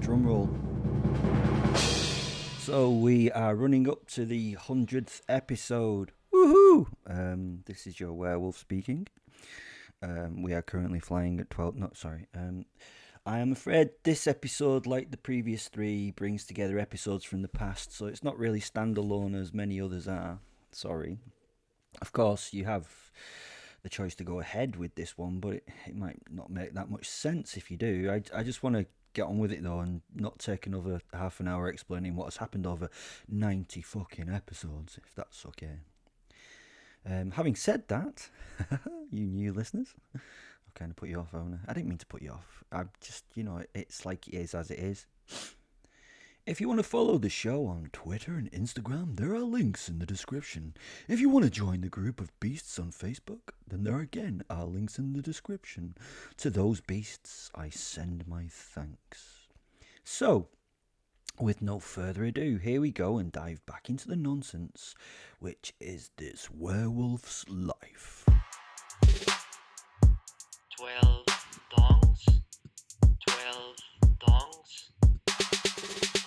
Drum roll. So we are running up to the 100th episode. Woohoo! This is your werewolf speaking. We are currently flying at 12. No, sorry. I am afraid this episode, like the previous three, brings together episodes from the past, so it's not really standalone as many others are. Sorry. Of course, you have the choice to go ahead with this one, but it might not make that much sense if you do. I just want to get on with it though and not take another half an hour explaining what has happened over 90 fucking episodes, if that's okay. Having said that, you new listeners, I kind of put you off, haven't I? I didn't mean to put you off. I just, it's like it is as it is. If you want to follow the show on Twitter and Instagram, there are links in the description. If you want to join the group of beasts on Facebook, then there again are links in the description. To those beasts, I send my thanks. So, with no further ado, here we go and dive back into the nonsense, which is this werewolf's life. 12 dongs. 12 dongs.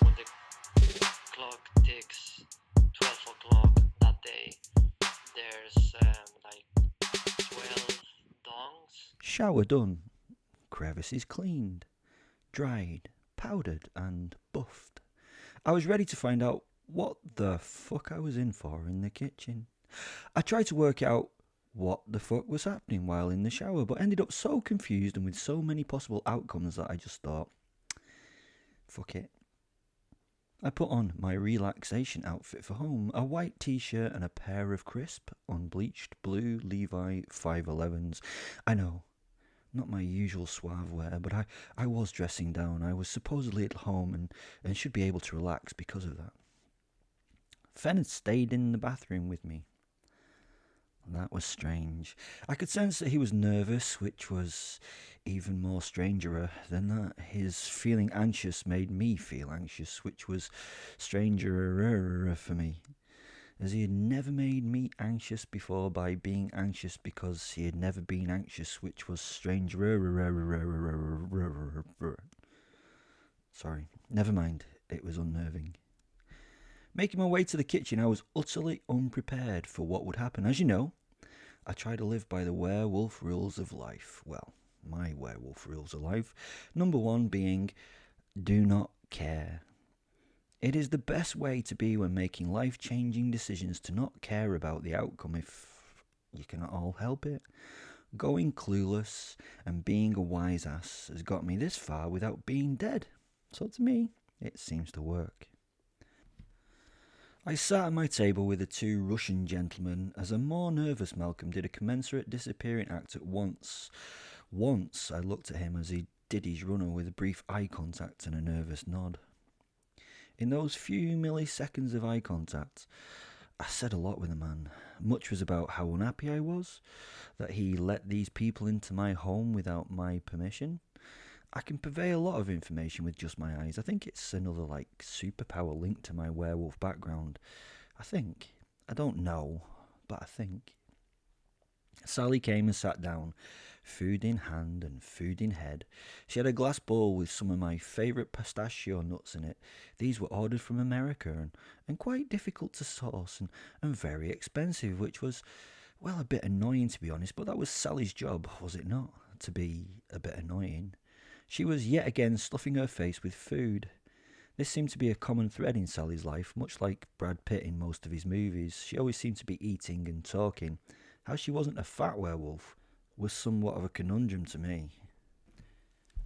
When the clock ticks 12 o'clock that day, there's 12 dongs. Shower done, crevices cleaned, dried, powdered and buffed. I was ready to find out what the fuck I was in for in the kitchen. I tried to work out what the fuck was happening while in the shower, but ended up so confused and with so many possible outcomes that I just thought, fuck it. I put on my relaxation outfit for home, a white t-shirt and a pair of crisp, unbleached blue Levi 511s. I know, not my usual suave wear, but I was dressing down. I was supposedly at home and should be able to relax because of that. Fen had stayed in the bathroom with me. That was strange. I could sense that he was nervous, which was even more stranger than that. His feeling anxious made me feel anxious, which was stranger for me, as he had never made me anxious before by being anxious because he had never been anxious, which was stranger. Sorry, never mind, it was unnerving. Making my way to the kitchen, I was utterly unprepared for what would happen. As you know, I try to live by the werewolf rules of life. Well, my werewolf rules of life. Number one being, do not care. It is the best way to be when making life-changing decisions, to not care about the outcome if you cannot all help it. Going clueless and being a wise ass has got me this far without being dead. So to me, it seems to work. I sat at my table with the two Russian gentlemen as a more nervous Malcolm did a commensurate disappearing act at once. Once I looked at him as he did his runner with a brief eye contact and a nervous nod. In those few milliseconds of eye contact, I said a lot with the man. Much was about how unhappy I was, that he let these people into my home without my permission. I can convey a lot of information with just my eyes. I think it's another superpower linked to my werewolf background. I think. I don't know, but I think. Sally came and sat down, food in hand and food in head. She had a glass bowl with some of my favourite pistachio nuts in it. These were ordered from America and quite difficult to source and very expensive, which was, well, a bit annoying to be honest, but that was Sally's job, was it not? To be a bit annoying. She was yet again stuffing her face with food. This seemed to be a common thread in Sally's life, much like Brad Pitt in most of his movies. She always seemed to be eating and talking. How she wasn't a fat werewolf was somewhat of a conundrum to me.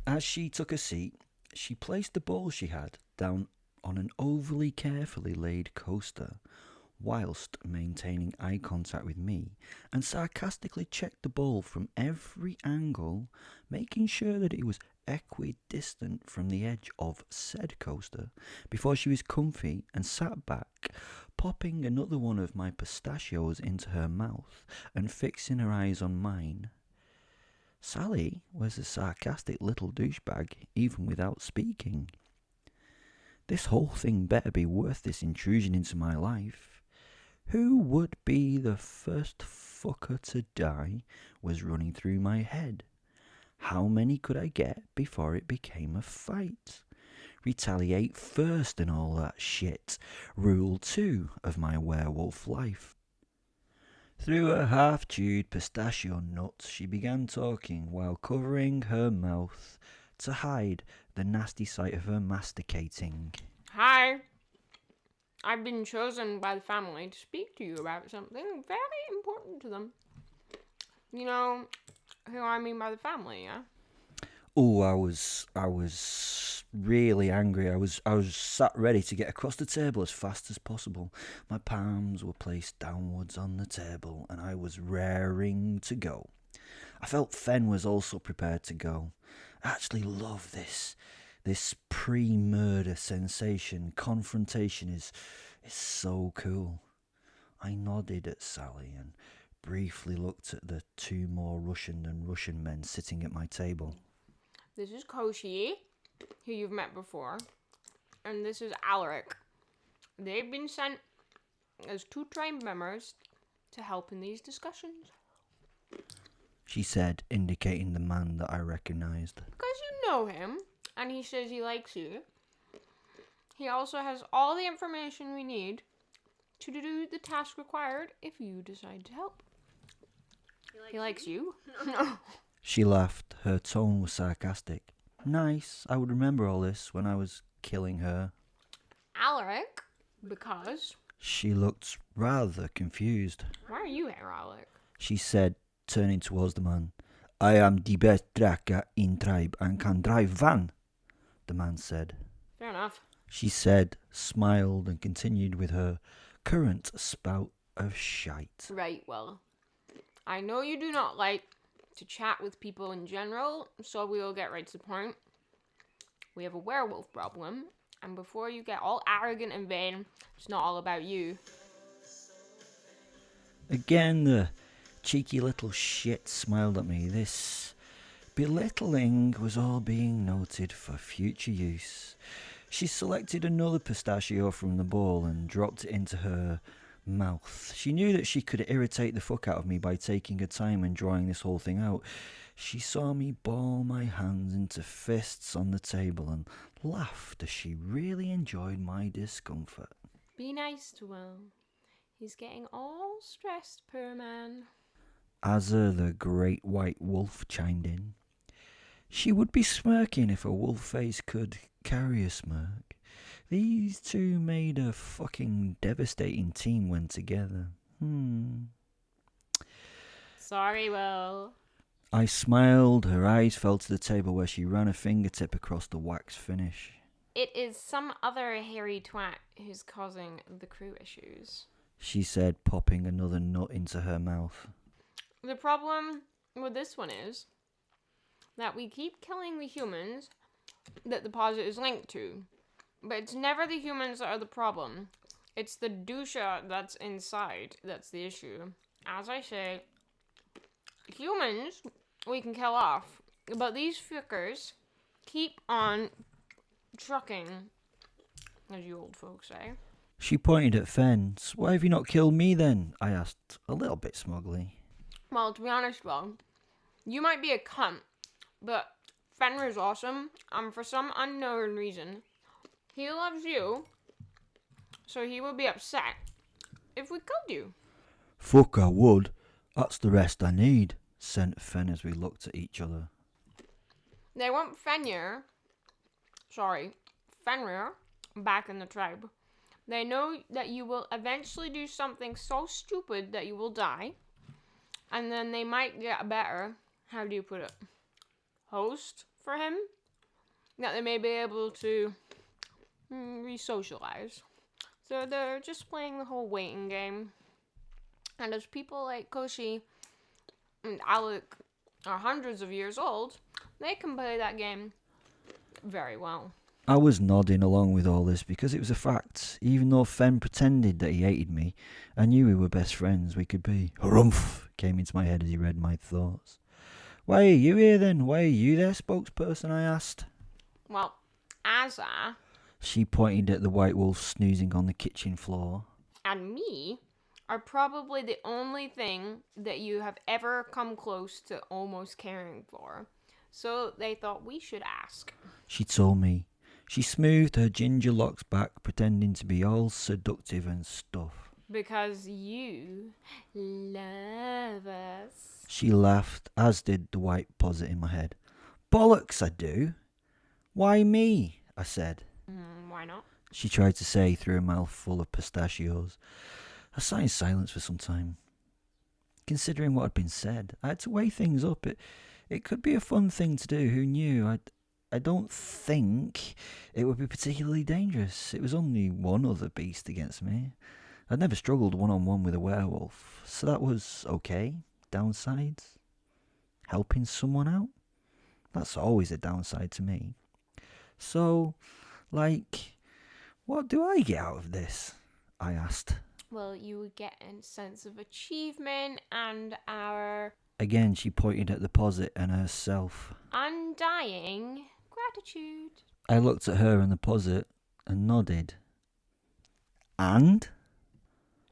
As she took a seat, she placed the bowl she had down on an overly carefully laid coaster, whilst maintaining eye contact with me, and sarcastically checked the bowl from every angle, making sure that it was equidistant from the edge of said coaster before she was comfy and sat back, popping another one of my pistachios into her mouth and fixing her eyes on mine. Sally was a sarcastic little douchebag, even without speaking. This whole thing better be worth this intrusion into my life. Who would be the first fucker to die was running through my head. How many could I get before it became a fight? retaliate first and all that shit. Rule 2 of my werewolf life. Through her half-chewed pistachio nuts, she began talking while covering her mouth to hide the nasty sight of her masticating. Hi. I've been chosen by the family to speak to you about something very important to them. You know who I mean by the family, yeah? Oh, I was really angry. I was sat ready to get across the table as fast as possible. My palms were placed downwards on the table, and I was raring to go. I felt Fen was also prepared to go. I actually love this pre-murder sensation. Confrontation is so cool. I nodded at Sally and briefly looked at the two more Russian men sitting at my table. This is Koshi, who you've met before, and this is Alaric. They've been sent as 2 trained members to help in these discussions. She said, indicating the man that I recognised. Because you know him, and he says he likes you. He also has all the information we need to do the task required if you decide to help. He likes you? No. She laughed. Her tone was sarcastic. Nice. I would remember all this when I was killing her. Alaric? Because? She looked rather confused. Why are you here, Alaric? She said, turning towards the man. I am the best tracker in tribe and can drive van, the man said. Fair enough. She said, smiled and continued with her current spout of shite. Right, well, I know you do not like to chat with people in general, so we will get right to the point. We have a werewolf problem, and before you get all arrogant and vain, it's not all about you. Again, the cheeky little shit smiled at me. This belittling was all being noted for future use. She selected another pistachio from the bowl and dropped it into her mouth. She knew that she could irritate the fuck out of me by taking her time and drawing this whole thing out. She saw me ball my hands into fists on the table and laughed as she really enjoyed my discomfort. Be nice to Will. He's getting all stressed, poor man. Azza the great white wolf chimed in. She would be smirking if a wolf face could carry a smirk. These two made a fucking devastating team when together. Sorry, Will. I smiled. Her eyes fell to the table where she ran a fingertip across the wax finish. It is some other hairy twat who's causing the crew issues, she said, popping another nut into her mouth. The problem with this one is that we keep killing the humans that the posit is linked to. But it's never the humans that are the problem. It's the dusha that's inside that's the issue. As I say, humans we can kill off. But these fuckers keep on trucking, as you old folks say. She pointed at Fen. Why have you not killed me then? I asked, a little bit smugly. Well, to be honest, Will, you might be a cunt, but Fenrir's awesome, and for some unknown reason, he loves you, so he would be upset if we killed you. Fuck, I would. That's the rest I need, sent Fen as we looked at each other. They want Fenrir back in the tribe. They know that you will eventually do something so stupid that you will die, and then they might get a better, how do you put it, host for him, that they may be able to re-socialize. So they're just playing the whole waiting game. And as people like Koshi and Alec are hundreds of years old, they can play that game very well. I was nodding along with all this because it was a fact. Even though Fen pretended that he hated me, I knew we were best friends we could be. Harumph came into my head as he read my thoughts. Why are you here then? Why are you there, spokesperson? I asked. Well, Azza... She pointed at the white wolf snoozing on the kitchen floor. And me are probably the only thing that you have ever come close to almost caring for. So they thought we should ask. She told me. She smoothed her ginger locks back, pretending to be all seductive and stuff. Because you love us. She laughed, as did the white posit in my head. Bollocks, I do. Why me? I said. Why not? She tried to say through a mouthful of pistachios. I sat in silence for some time. Considering what had been said, I had to weigh things up. It could be a fun thing to do, who knew? I don't think it would be particularly dangerous. It was only one other beast against me. I'd never struggled one-on-one with a werewolf, so that was okay. Downsides? Helping someone out? That's always a downside to me. So, what do I get out of this? I asked. Well, you would get a sense of achievement and our Again, she pointed at the posit and herself. undying gratitude. I looked at her and the posit and nodded. And?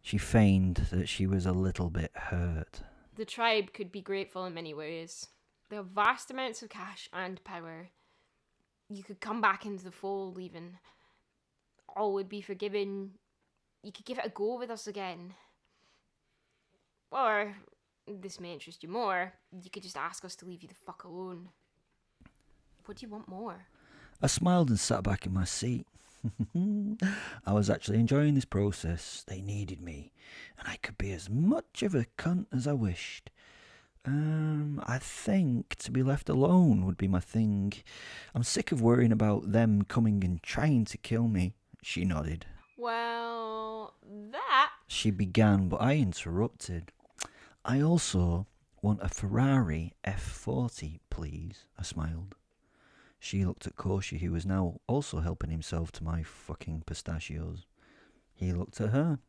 She feigned that she was a little bit hurt. The tribe could be grateful in many ways. There are vast amounts of cash and power. You could come back into the fold even. All would be forgiven. You could give it a go with us again. Or, this may interest you more, you could just ask us to leave you the fuck alone. What do you want more? I smiled and sat back in my seat. I was actually enjoying this process. They needed me, and I could be as much of a cunt as I wished. I think to be left alone would be my thing. I'm sick of worrying about them coming and trying to kill me. She nodded. Well, that... She began, but I interrupted. I also want a Ferrari F40, please. I smiled. She looked at Koshi, who was now also helping himself to my fucking pistachios. He looked at her,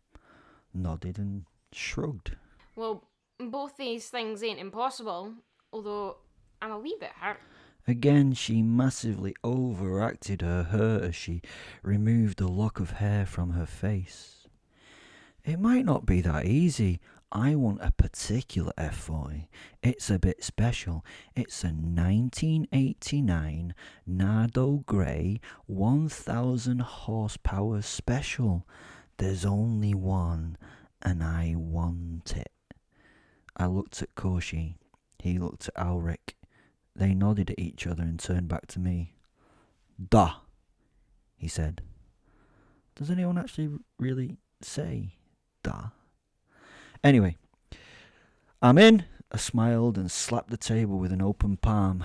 nodded and shrugged. Well, both these things ain't impossible, although I'm a wee bit hurt. Again, she massively overacted her hurt as she removed a lock of hair from her face. It might not be that easy. I want a particular F40. It's a bit special. It's a 1989 Nardo Grey 1000 horsepower special. There's only one, and I want it. I looked at Koshi. He looked at Alric. They nodded at each other and turned back to me. Da, he said. Does anyone actually really say da? Anyway, I'm in. I smiled and slapped the table with an open palm.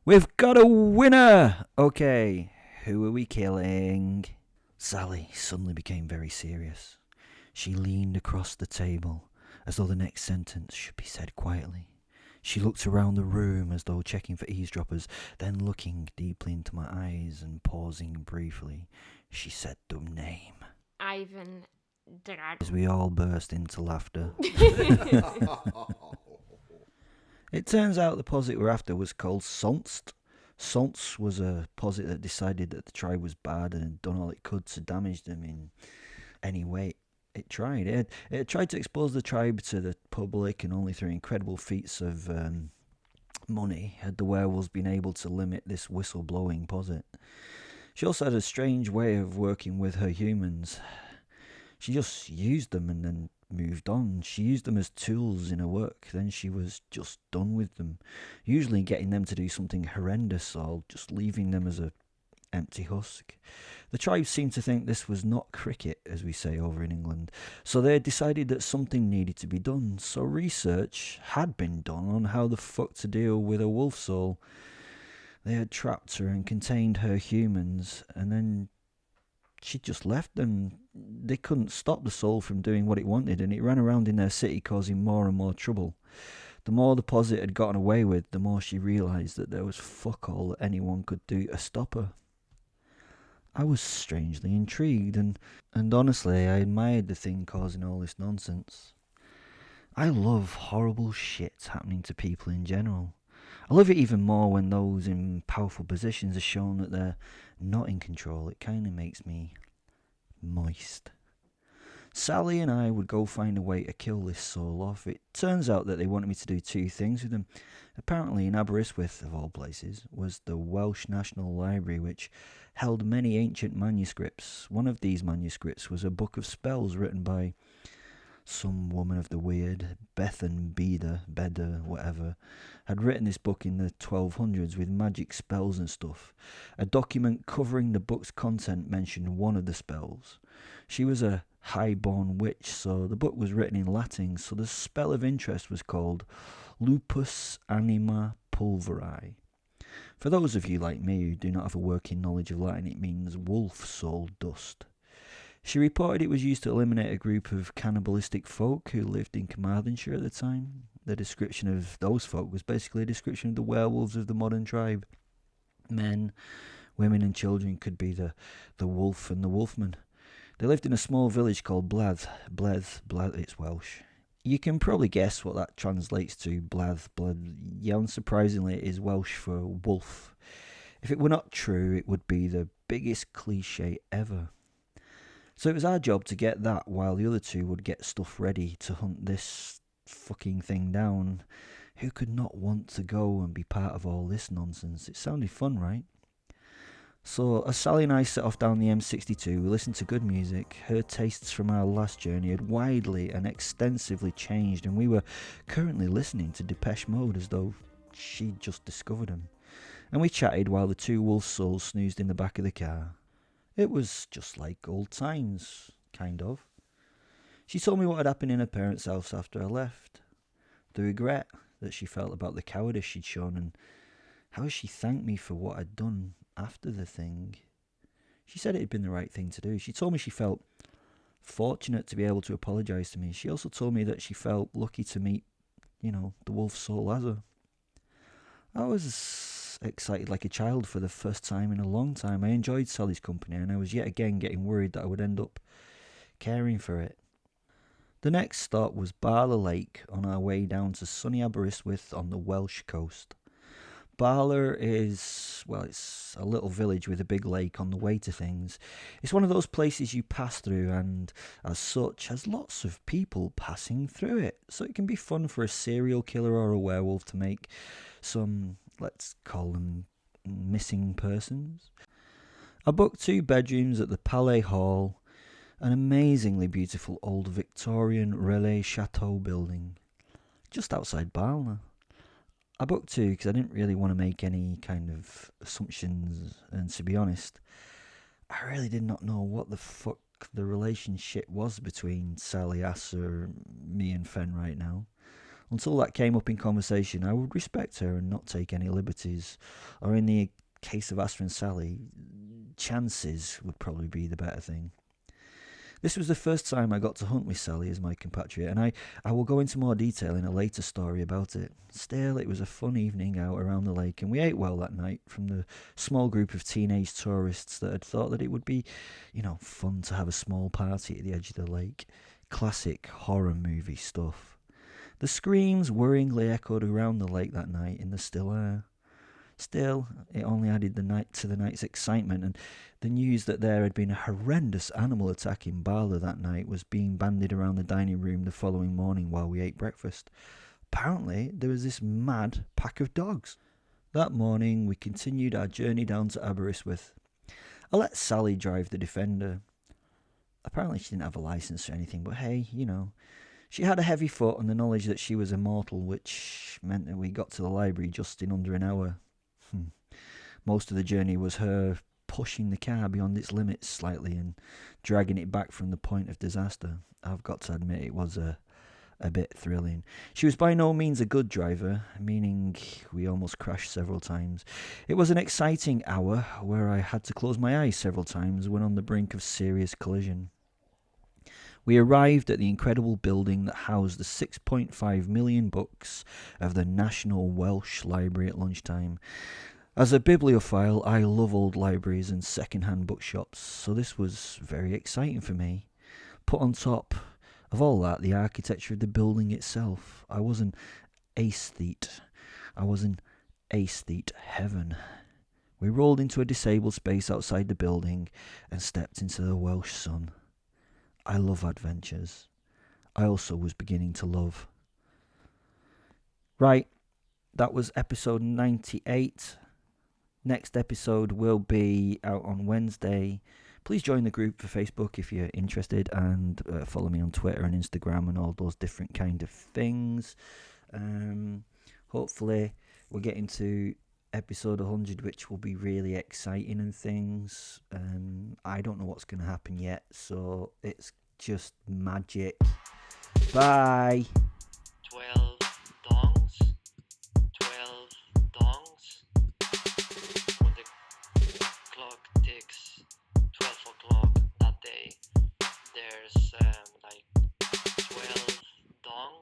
We've got a winner! Okay, who are we killing? Sally suddenly became very serious. She leaned across the table as though the next sentence should be said quietly. She looked around the room as though checking for eavesdroppers, then looking deeply into my eyes and pausing briefly, she said the name. Ivan Drag. As we all burst into laughter. It turns out the posit we're after was called Solst. Solst was a posit that decided that the tribe was bad and had done all it could to damage them in any way it tried. It had tried to expose the tribe to the public, and only through incredible feats of money had the werewolves been able to limit this whistle-blowing posit. She also had a strange way of working with her humans. She just used them and then moved on. She used them as tools in her work, then she was just done with them, usually getting them to do something horrendous or just leaving them as a empty husk. The tribe seemed to think this was not cricket, as we say over in England, so they had decided that something needed to be done. So research had been done on how the fuck to deal with a wolf soul. They had trapped her and contained her humans, and then she just left them. They couldn't stop the soul from doing what it wanted, and it ran around in their city causing more and more trouble. The more the posit had gotten away with, the more she realised that there was fuck all that anyone could do to stop her. I was strangely intrigued, and honestly, I admired the thing causing all this nonsense. I love horrible shit happening to people in general. I love it even more when those in powerful positions are shown that they're not in control. It kind of makes me moist. Sally and I would go find a way to kill this soul off. It turns out that they wanted me to do two things with them. Apparently in Aberystwyth, of all places, was the Welsh National Library, which held many ancient manuscripts. One of these manuscripts was a book of spells written by some woman of the weird, Bethan Beda, whatever, had written this book in the 1200s with magic spells and stuff. A document covering the book's content mentioned one of the spells. She was a high-born witch, so the book was written in Latin, so the spell of interest was called Lupus Anima Pulveri. For those of you like me who do not have a working knowledge of Latin, it means wolf soul dust. She reported it was used to eliminate a group of cannibalistic folk who lived in Carmarthenshire at the time. The description of those folk was basically a description of the werewolves of the modern tribe. Men, women and children could be the wolf and the wolfman. They lived in a small village called Blath, it's Welsh. You can probably guess what that translates to, Blath. Yeah, unsurprisingly, it is Welsh for wolf. If it were not true, it would be the biggest cliche ever. So it was our job to get that while the other two would get stuff ready to hunt this fucking thing down. Who could not want to go and be part of all this nonsense? It sounded fun, right? So as Sally and I set off down the M62, we listened to good music. Her tastes from our last journey had widely and extensively changed, and we were currently listening to Depeche Mode as though she'd just discovered them. And we chatted while the two wolf souls snoozed in the back of the car. It was just like old times, kind of. She told me what had happened in her parents' house after I left. The regret that she felt about the cowardice she'd shown, and how she thanked me for what I'd done after the thing. She said it had been the right thing to do. She told me she felt fortunate to be able to apologise to me. She also told me that she felt lucky to meet, the wolf soul as her. I was excited like a child for the first time in a long time. I enjoyed Sally's company, and I was yet again getting worried that I would end up caring for it. The next stop was Barla Lake on our way down to sunny Aberystwyth on the Welsh coast. Barla is, it's a little village with a big lake on the way to things. It's one of those places you pass through, and as such has lots of people passing through it. So it can be fun for a serial killer or a werewolf to make some, let's call them, missing persons. I booked 2 bedrooms at the Palais Hall, an amazingly beautiful old Victorian Relais Chateau building, just outside Barla. I booked 2 because I didn't really want to make any kind of assumptions, and to be honest, I really did not know what the fuck the relationship was between Sally Asser, me and Fen right now. Until that came up in conversation, I would respect her and not take any liberties, or in the case of Asser and Sally, chances would probably be the better thing. This was the first time I got to hunt with Sally as my compatriot, and I will go into more detail in a later story about it. Still, it was a fun evening out around the lake, and we ate well that night from the small group of teenage tourists that had thought that it would be, fun to have a small party at the edge of the lake. Classic horror movie stuff. The screams worryingly echoed around the lake that night in the still air. Still, it only added to the night's excitement, and the news that there had been a horrendous animal attack in Barla that night was being bandied around the dining room the following morning while we ate breakfast. Apparently, there was this mad pack of dogs. That morning, we continued our journey down to Aberystwyth. I let Sally drive the Defender. Apparently, she didn't have a licence or anything, but hey, she had a heavy foot and the knowledge that she was immortal, which meant that we got to the library just in under an hour. Most of the journey was her pushing the car beyond its limits slightly and dragging it back from the point of disaster. I've got to admit it was a bit thrilling. She was by no means a good driver, meaning we almost crashed several times. It was an exciting hour where I had to close my eyes several times when on the brink of serious collision. We arrived at the incredible building that housed the 6.5 million books of the National Welsh Library at lunchtime. As a bibliophile, I love old libraries and second-hand bookshops, so this was very exciting for me. Put on top of all that, the architecture of the building itself. I was an aesthete. I was in aesthete heaven. We rolled into a disabled space outside the building and stepped into the Welsh sun. I love adventures. I also was beginning to love. Right, that was episode 98. Next episode will be out on Wednesday. Please join the group for Facebook if you're interested, and follow me on Twitter and Instagram and all those different kind of things. Hopefully we're getting to episode 100, which will be really exciting and things. I don't know what's going to happen yet, so it's just magic. Bye. 12 dongs. 12 dongs. When the clock ticks 12 o'clock that day, there's like 12 dongs.